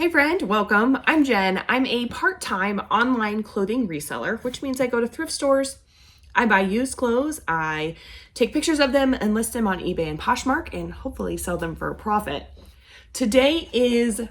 Hey friend, welcome. I'm Jen. I'm a part-time online clothing reseller, which means I go to thrift stores, I buy used clothes, I take pictures of them and list them on eBay and Poshmark and hopefully sell them for a profit. Today is,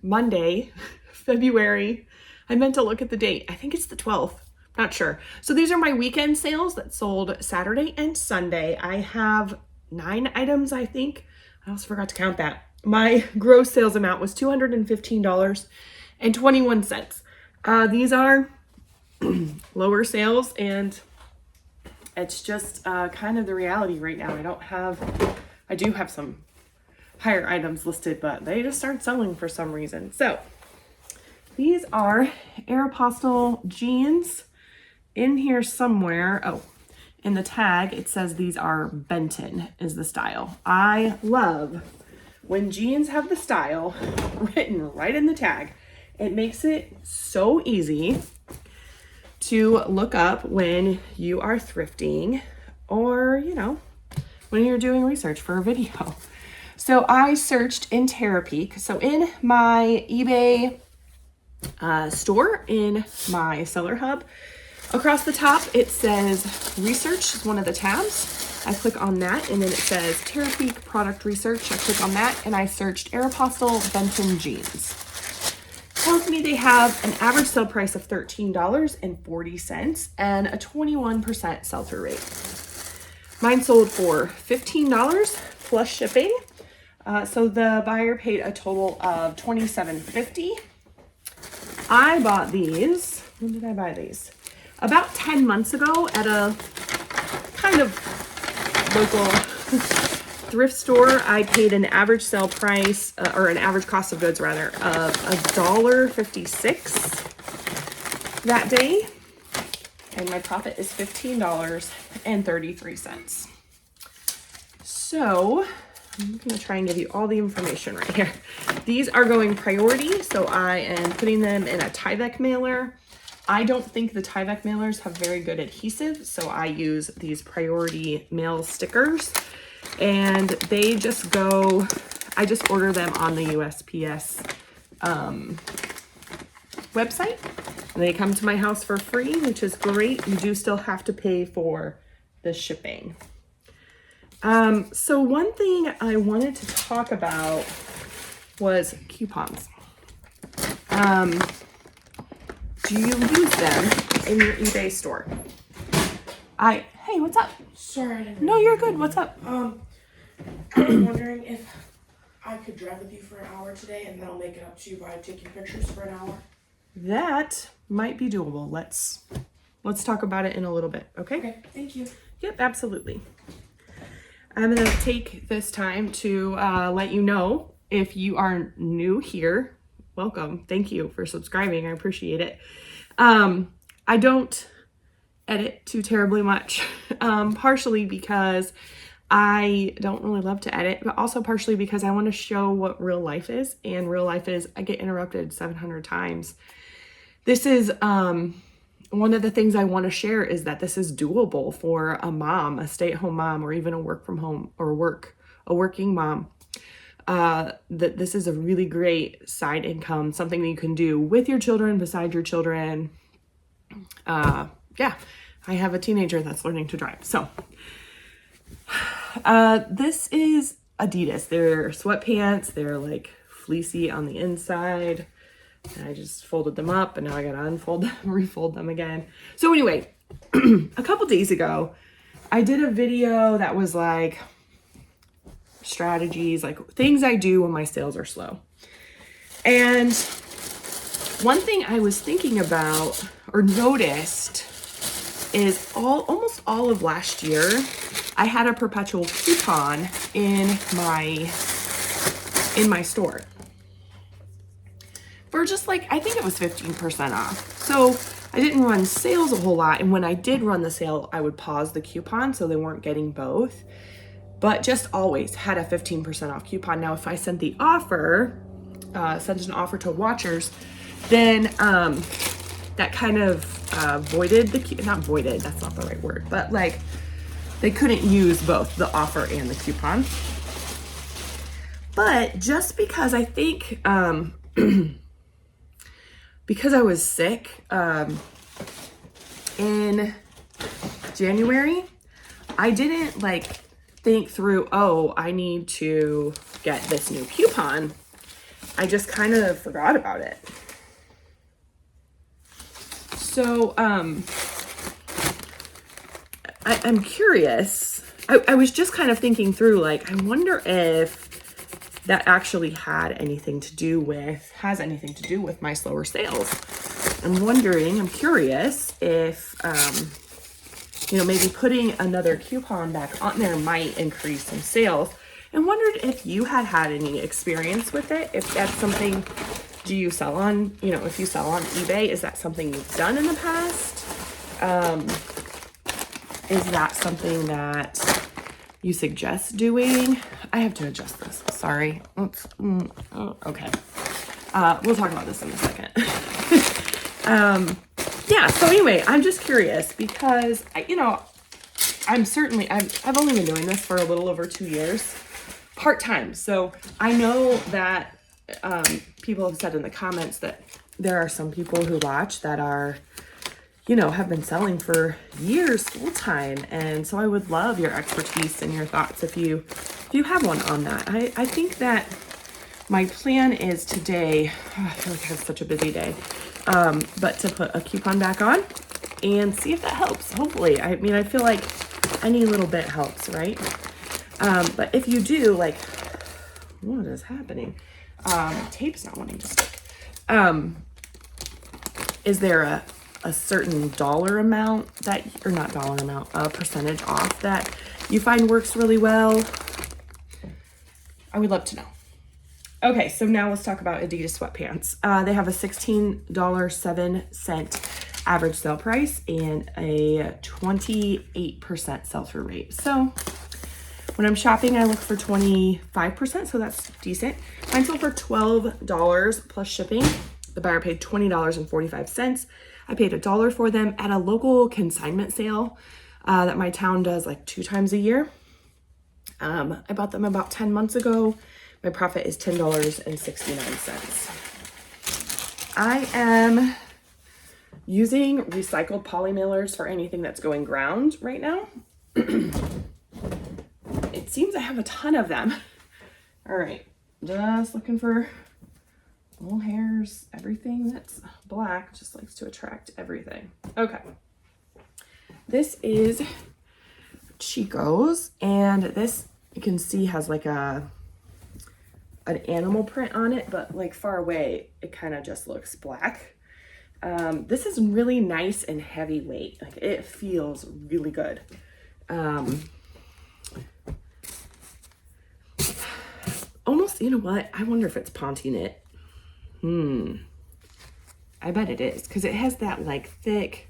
Monday, February. I meant to look at the date. I think it's the 12th. Not sure. So these are my weekend sales that sold Saturday and Sunday. I have 9 items, I think. I also forgot to count that. My gross sales amount was $215.21. These are lower sales, and it's just kind of the reality right now. I do have some higher items listed, but they just aren't selling for some reason. So these are Aeropostale jeans in here somewhere. Oh, in the tag, it says these are Benton is the style. I love when jeans have the style written right in the tag. It makes it so easy to look up when you are thrifting or, when you're doing research for a video. So I searched in Terapeak. So in my eBay store, in my seller hub, across the top, it says research is one of the tabs. I click on that and then it says Terapeak product research. I click on that and I searched Aeropostale Benton jeans. Tells me they have an average sale price of $13.40 and a 21% sell-through rate. Mine sold for $15 plus shipping. So the buyer paid a total of $27.50. I bought these. When did I buy these? About 10 months ago at a kind of local thrift store. I paid an average sale price, or an average cost of goods rather, of $1.56 that day. And my profit is $15.33. So I'm gonna try and give you all the information right here. These are going priority, so I am putting them in a Tyvek mailer. I don't think the Tyvek mailers have very good adhesive, so I use these priority mail stickers, and they just go, I just order them on the USPS website. And they come to my house for free, which is great. You do still have to pay for the shipping. So one thing I wanted to talk about was coupons. Do you use them in your eBay store? Hey, what's up? Sorry, I didn't. No, you're good. What's up? I was wondering if I could drive with you for an hour today, and then I'll make it up to you by taking pictures for an hour. That might be doable. Let's talk about it in a little bit, okay? Okay, thank you. Yep, absolutely. I'm gonna take this time to let you know, if you are new here, welcome. Thank you for subscribing. I appreciate it. I don't edit too terribly much, partially because I don't really love to edit, but also partially because I want to show what real life is. And real life is, I get interrupted 700 times. This is one of the things I want to share, is that this is doable for a mom, a stay-at-home mom, or even a work from home or a working mom. That this is a really great side income, something that you can do with your children, beside your children. Yeah, I have a teenager that's learning to drive. So this is Adidas. They're sweatpants. They're like fleecy on the inside. And I just folded them up, and now I gotta unfold them, refold them again. So anyway, a couple days ago, I did a video that was like strategies, like things I do when my sales are slow. And one thing I was thinking about or noticed is almost all of last year, I had a perpetual coupon in my store for just like, I think it was 15% off. So I didn't run sales a whole lot. And when I did run the sale, I would pause the coupon so they weren't getting both. But just always had a 15% off coupon. Now, if I sent the offer, sent an offer to watchers, then that kind of voided not voided, that's not the right word, but like they couldn't use both the offer and the coupon. But just because I think because I was sick in January, I didn't like think through, oh, I need to get this new coupon. I just kind of forgot about it. So I'm curious. I was just kind of thinking through, like, I wonder if that actually has anything to do with my slower sales. I'm curious if, maybe putting another coupon back on there might increase some sales. And wondered if you had any experience with it. If that's something, do you sell on, if you sell on eBay, is that something you've done in the past? Is that something that you suggest doing? I have to adjust this. Sorry. Okay. We'll talk about this in a second. Yeah. So anyway, I'm just curious because I've only been doing this for a little over 2 years, part-time. So I know that people have said in the comments that there are some people who watch that are, have been selling for years full-time. And so I would love your expertise and your thoughts if you have one on that. I think that my plan is today, I feel like I have such a busy day, but to put a coupon back on and see if that helps. Hopefully. I mean, I feel like any little bit helps, right? But if you do, like, what is happening? Tape's not wanting to stick. Is there a certain dollar amount a percentage off that you find works really well? I would love to know. Okay, so now let's talk about Adidas sweatpants. They have a $16.07 average sale price and a 28% sell-through rate. So when I'm shopping, I look for 25%, so that's decent. Mine sold for $12 plus shipping. The buyer paid $20.45. I paid $1 for them at a local consignment sale that my town does like 2 times a year. I bought them about 10 months ago. My profit is $10.69. I am using recycled poly mailers for anything that's going ground right now. It seems I have a ton of them. All right, just looking for little hairs. Everything that's black just likes to attract everything. Okay. This is Chico's, and this you can see has like an animal print on it, but like far away, it kind of just looks black. This is really nice and heavyweight. Like it feels really good. Almost, you know what? I wonder if it's Ponte knit. I bet it is, because it has that like thick,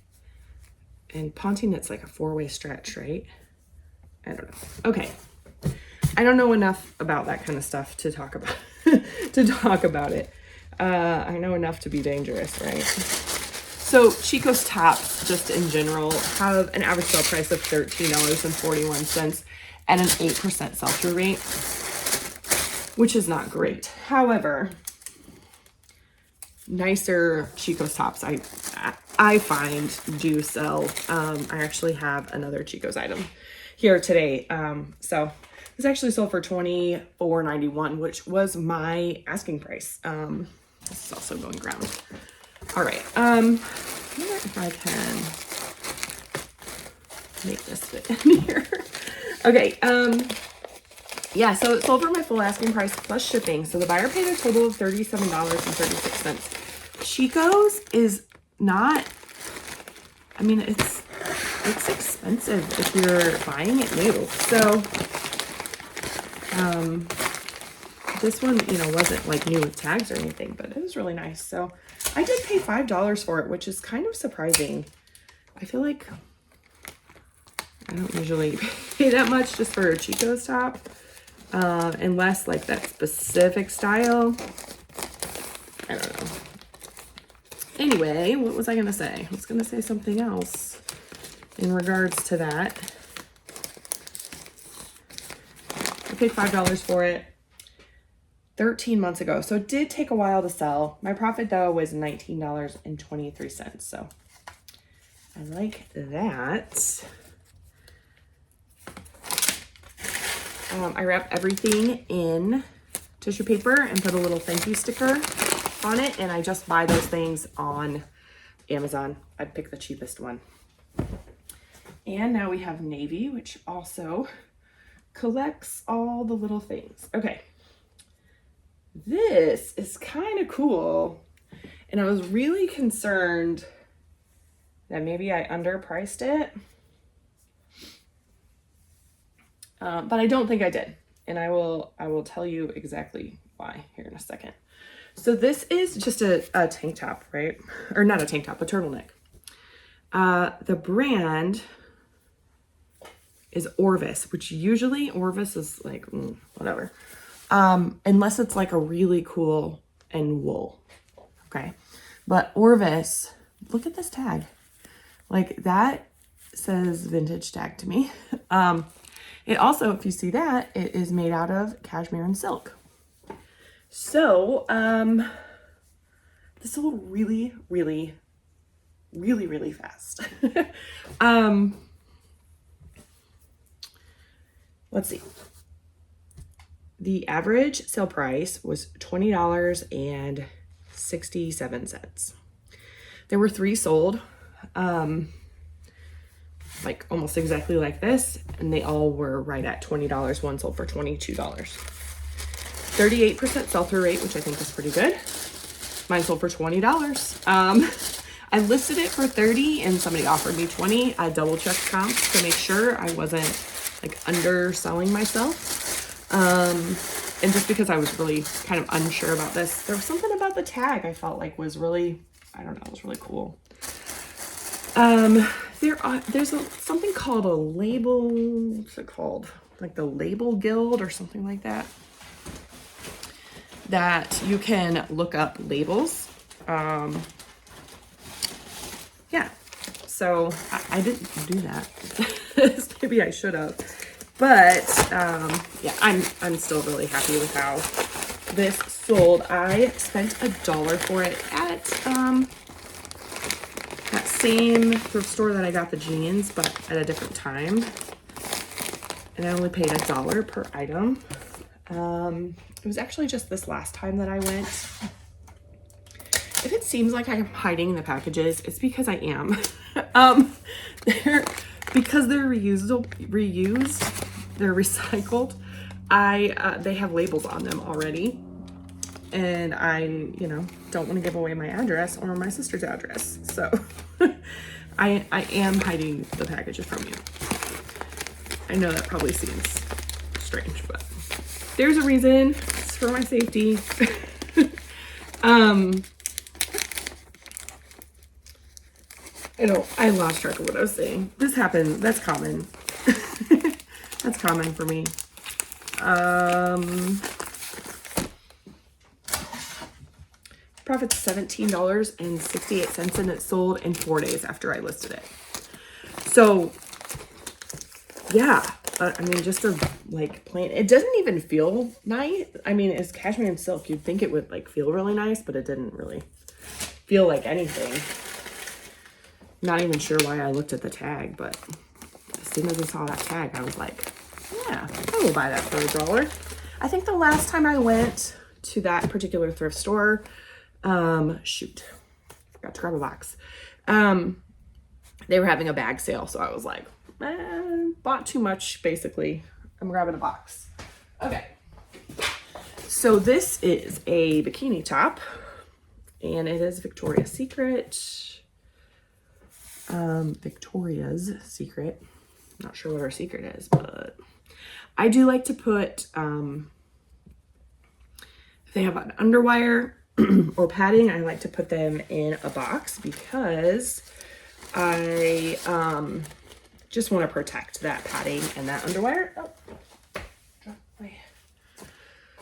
and Ponte knit's like a 4-way stretch, right? I don't know. Okay. I don't know enough about that kind of stuff to talk about it. I know enough to be dangerous, right? So Chico's tops, just in general, have an average sale price of $13.41 and an 8% sell-through rate, which is not great. However, nicer Chico's tops I find do sell. I actually have another Chico's item here today. So this actually sold for $24.91, which was my asking price. This is also going ground. All right. I wonder if I can make this fit in here. Okay. Yeah, so it sold for my full asking price plus shipping. So the buyer paid a total of $37.36. Chico's is not, I mean, it's expensive if you're buying it new. So this one, wasn't like new with tags or anything, but it was really nice. So I did pay $5 for it, which is kind of surprising. I feel like I don't usually pay that much just for a Chico's top. Unless like that specific style. I don't know. Anyway, what was I going to say? I was going to say something else in regards to that. I paid $5 for it. 13 months ago. So it did take a while to sell. My profit though was $19.23. So I like that. I wrap everything in tissue paper and put a little thank you sticker on it. And I just buy those things on Amazon. I pick the cheapest one. And now we have navy, which also collects all the little things. Okay. This is kind of cool. And I was really concerned that maybe I underpriced it. But I don't think I did. And I will tell you exactly why here in a second. So this is just a tank top, right? Or not a tank top, a turtleneck. The brand is Orvis, which usually Orvis is like, whatever. Unless it's like a really cool and wool. Okay. But Orvis, look at this tag. Like that says vintage tag to me. It also, if you see that, it is made out of cashmere and silk. So, this sold really, really, really, really fast. Let's see. The average sale price was $20.67. There were 3 sold. Like almost exactly like this, and they all were right at $20. One sold for $22. 38% sell-through rate, which I think is pretty good. Mine sold for $20. I listed it for $30 and somebody offered me $20. I double checked comps to make sure I wasn't like underselling myself. And just because I was really kind of unsure about this, there was something about the tag I felt like was really, I don't know, it was really cool. There's something called a label, what's it called? Like the Label Guild or something like that. That you can look up labels. Yeah, so I didn't do that. Maybe I should have. But yeah, I'm still really happy with how this sold. I spent $1 for it at that same thrift store that I got the jeans, but at a different time. And I only paid $1 per item. It was actually just this last time that I went. If it seems like I'm hiding the packages, it's because I am. Because they're reused, they're recycled. They have labels on them already. And I, don't want to give away my address or my sister's address. So I am hiding the packages from you. I know that probably seems strange, but there's a reason. It's for my safety. I lost track of what I was saying. This happens. That's common. That's common for me. Profit's $17.68, and it sold in 4 days after I listed it. So yeah, I mean, just a like plain, it doesn't even feel nice. I mean, it's cashmere and silk. You'd think it would like feel really nice, but it didn't really feel like anything. Not even sure why I looked at the tag, but as soon as I saw that tag, I was like, yeah, I will buy that for $1. I think the last time I went to that particular thrift store, shoot, forgot to grab a box. They were having a bag sale, so I was like, bought too much, basically. I'm grabbing a box. Okay. So this is a bikini top, and it is Victoria's Secret. Victoria's Secret. Not sure what her secret is, but I do like to put, if they have an underwire or padding, I like to put them in a box because I just want to protect that padding and that underwire. Oh, drop my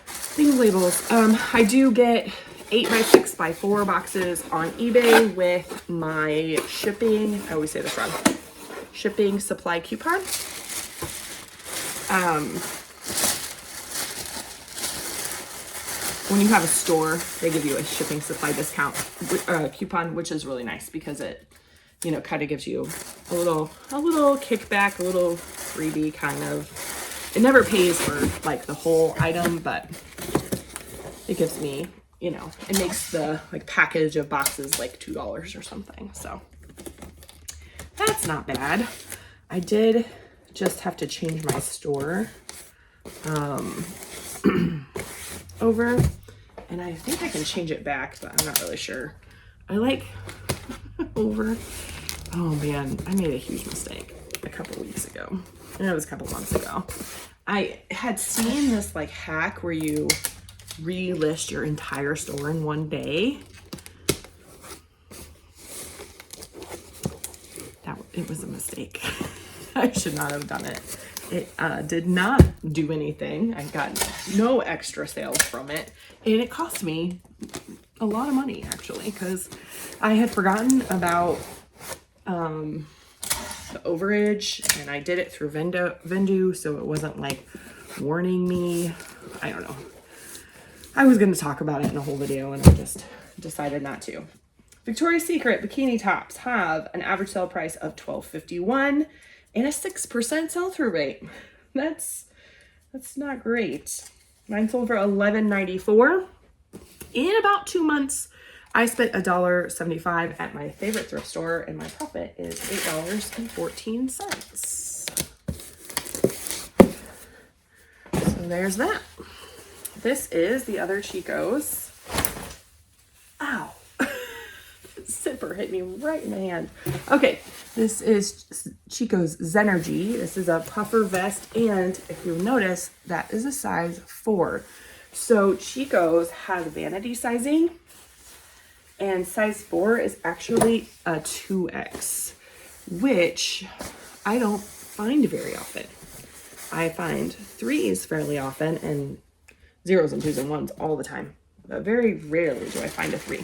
things labels. I do get 8x6x4 boxes on eBay with my shipping. I always say this wrong. Shipping supply coupon. when you have a store, they give you a shipping supply discount coupon, which is really nice because it, you know, kind of gives you a little kickback, a little freebie kind of. It never pays for like the whole item, but it gives me, you know, it makes the like package of boxes like $2 or something. So that's not bad. I did just have to change my store over, and I think I can change it back, but I'm not really sure. I like over. Oh man, I made a huge mistake a couple weeks ago. And it was a couple months ago. I had seen this like hack where you relist your entire store in one day. It was a mistake. I should not have done it. It did not do anything. I got no extra sales from it. And it cost me a lot of money actually, because I had forgotten about the overage, and I did it through Vendu, so it wasn't like warning me. I don't know. I was going to talk about it in a whole video, and I just decided not to. Victoria's Secret bikini tops have an average sale price of $12.51 and a 6% sell-through rate. That's not great. Mine sold for $11.94. In about 2 months, I spent $1.75 at my favorite thrift store, and my profit is $8.14. So there's that. This is the other Chico's. Ow. Zipper hit me right in the hand. Okay, this is Chico's Zenergy. This is a puffer vest, and if you notice, that is a size 4. So Chico's has vanity sizing, and size 4 is actually a 2X, which I don't find very often. I find 3s fairly often, and 0s and 2s and 1s all the time. But very rarely do I find a 3.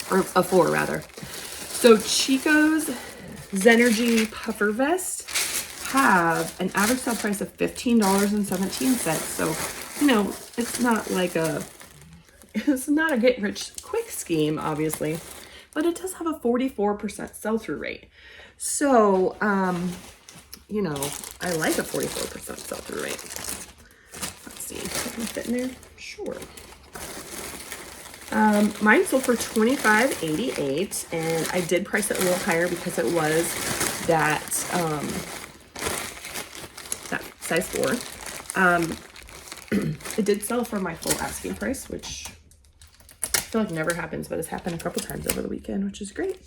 Or a 4 rather. So Chico's Zenergy puffer vest have an average sale price of $15.17. So, you know, it's not a get rich quick scheme, obviously, but it does have a 44% sell-through rate. So, you know, I like a 44% sell-through rate. Let's see, can it fit in there? Sure. Mine sold for $25.88, and I did price it a little higher because it was that size 4. It did sell for my full asking price, which I feel like never happens, but it's happened a couple times over the weekend, which is great.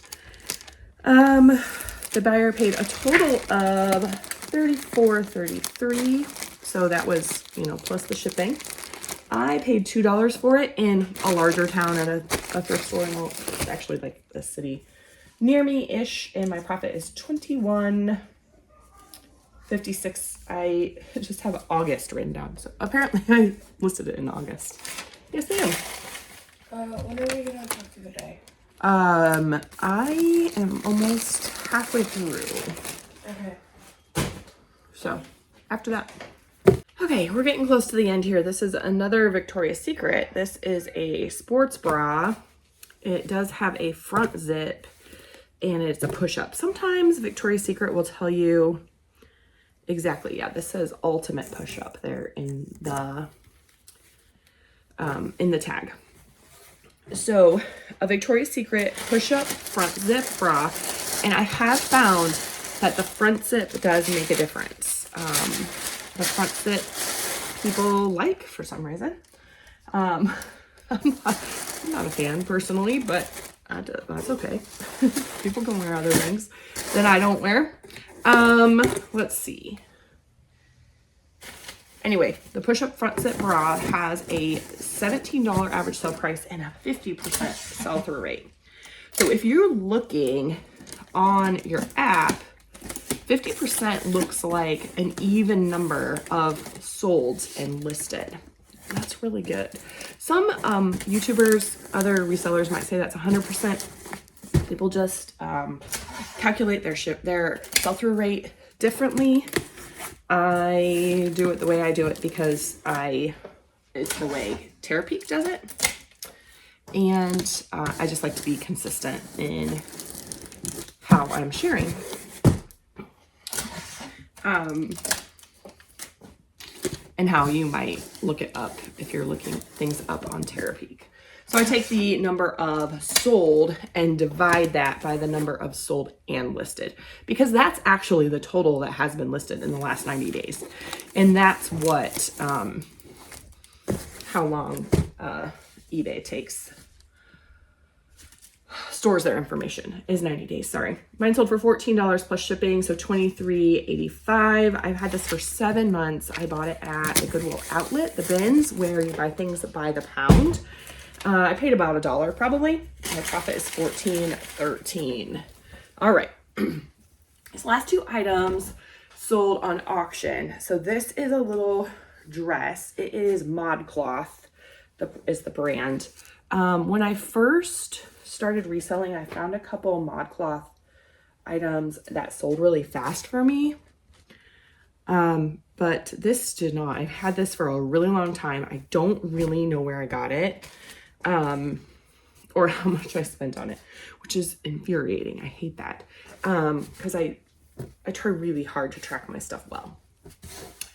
The buyer paid a total of $34.33, so that was, you know, plus the shipping. I paid $2 for it in a larger town at a thrift store, and it's actually like a city near me-ish, and my profit is $21.56. I just have August written down, so apparently I listed it in August. Yes, ma'am. When are we gonna talk through the day? I am almost halfway through. Okay. So, after that. Okay, we're getting close to the end here. This is another Victoria's Secret. This is a sports bra. It does have a front zip, and it's a push-up. Sometimes Victoria's Secret will tell you exactly. Yeah, this says ultimate push-up there in the tag. So, a Victoria's Secret push-up front zip bra, and I have found that the front zip does make a difference. The front zip people like for some reason. I'm not a fan personally, but that's okay. People can wear other things that I don't wear. Let's see. Anyway, the push-up front zip bra has a $17 average sale price and a 50% sell-through rate. So if you're looking on your app, 50% looks like an even number of sold and listed. That's really good. Some YouTubers, other resellers might say that's 100%. People just calculate their sell-through rate differently. I do it the way I do it because I it's the way Terapeak does it. And I just like to be consistent in how I'm sharing. And how you might look it up if you're looking things up on Terapeak. So I take the number of sold and divide that by the number of sold and listed, because that's actually the total that has been listed in the last 90 days. And that's what, how long eBay stores their information is 90 days. Sorry. Mine sold for $14 plus shipping, so $23.85. I've had this for 7 months. I bought it at the Goodwill outlet, the bins, where you buy things by the pound. I paid about $1 probably. My profit is $14.13. All right. These last two items sold on auction. So this is a little dress. It is ModCloth, is the brand. When I first started reselling, I found a couple ModCloth items that sold really fast for me. But this did not. I've had this for a really long time. I don't really know where I got it. Or how much I spent on it, which is infuriating. I hate that. Because I try really hard to track my stuff well.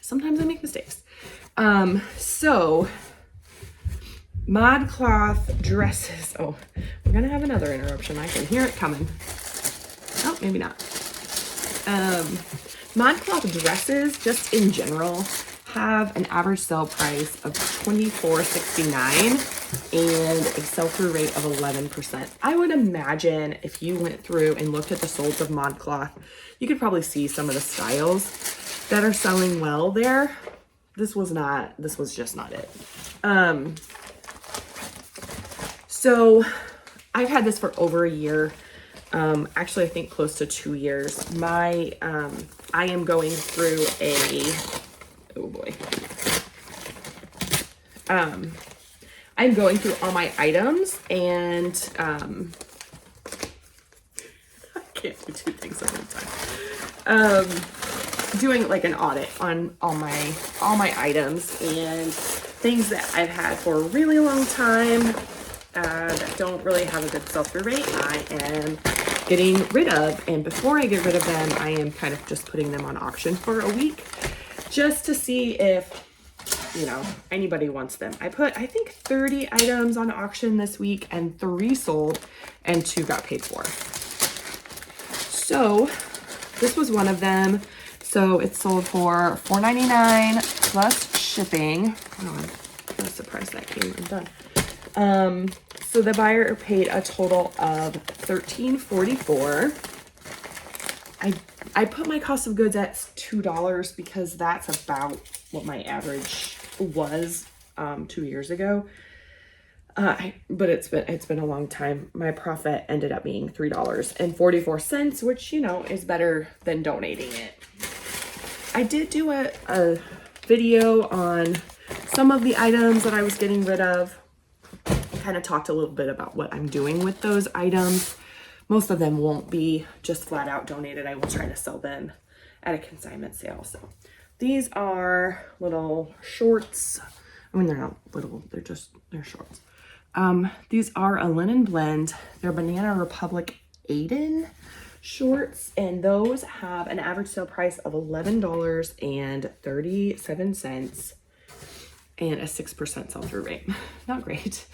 Sometimes I make mistakes. So ModCloth dresses. Oh, we're gonna have another interruption. I can hear it coming. Oh, maybe not. ModCloth dresses, just in general, have an average sale price of $24.69 and a sell-through rate of 11%. I would imagine if you went through and looked at the solds of ModCloth, you could probably see some of the styles that are selling well there. This was just not it. So I've had this for over a year. Actually, I think close to 2 years. I am going through oh boy. I'm going through all my items, and I can't do two things at one time. Doing like an audit on all my items and things that I've had for a really long time that don't really have a good sell-through rate. I am getting rid of, and before I get rid of them, I am kind of just putting them on auction for a week, just to see if, you know, anybody wants them. I put, I think, 30 items on auction this week, and 3 sold and 2 got paid for. So this was one of them. So it sold for $4.99 plus shipping. Oh, I'm kind of surprised that came undone. So the buyer paid a total of $13.44. I put my cost of goods at $2 because that's about what my average was 2 years ago. But it's been a long time. My profit ended up being $3.44, which, you know, is better than donating it. I did do a video on some of the items that I was getting rid of. Kind of talked a little bit about what I'm doing with those items. Most of them won't be just flat out donated. I will try to sell them at a consignment sale. So these are little shorts. I mean, they're not little, they're shorts. These are a linen blend. They're Banana Republic Aiden shorts, and those have an average sale price of $11.37 and a 6% sell-through rate. Not great.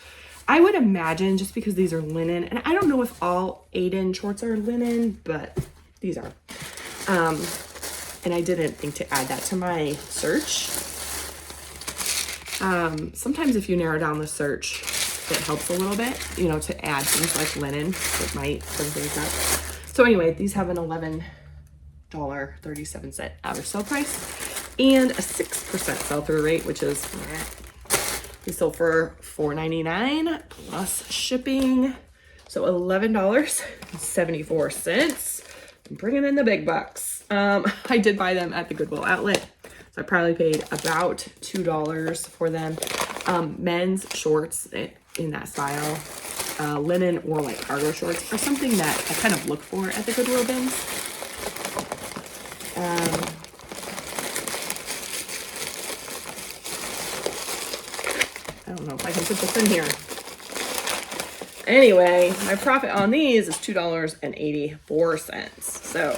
I would imagine, just because these are linen, and I don't know if all Aiden shorts are linen, but these are. And I didn't think to add that to my search. Sometimes if you narrow down the search, it helps a little bit, you know, to add things like linen. It might bring things up. So anyway, these have an $11.37 average sale price and a 6% sell-through rate, which is, we sold for $4.99 plus shipping. So $11.74. I'm bringing in the big bucks. I did buy them at the Goodwill outlet. So I probably paid about $2 for them. Men's shorts in that style, linen or like cargo shorts are something that I kind of look for at the Goodwill bins. put this in here. Anyway, my profit on these is $2.84. So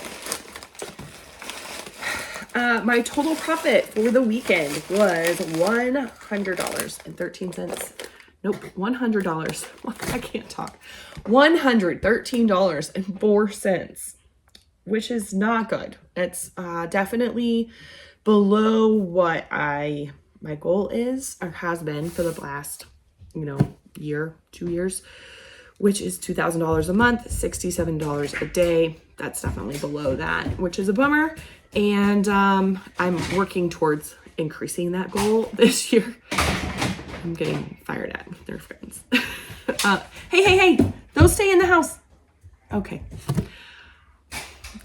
my total profit for the weekend was $100.13. Nope, $100. I can't talk. $113.04, which is not good. It's definitely below what my goal is or has been for the last, year, 2 years, which is $2,000 a month, $67 a day. That's definitely below that, which is a bummer. And I'm working towards increasing that goal this year. I'm getting fired at with their friends. Hey, don't stay in the house. Okay.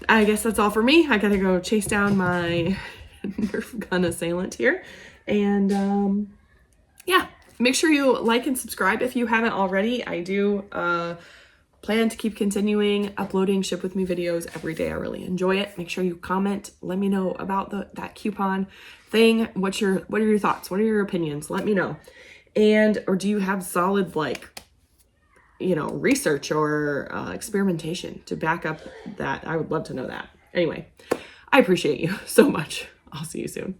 I guess that's all for me. I gotta go chase down my Nerf gun assailant here. And yeah, make sure you like and subscribe if you haven't already. I do plan to keep continuing uploading Ship With Me videos every day. I really enjoy it. Make sure you comment. Let me know about that coupon thing. What are your thoughts? What are your opinions? Let me know. Or do you have solid research or experimentation to back up that? I would love to know that. Anyway, I appreciate you so much. I'll see you soon.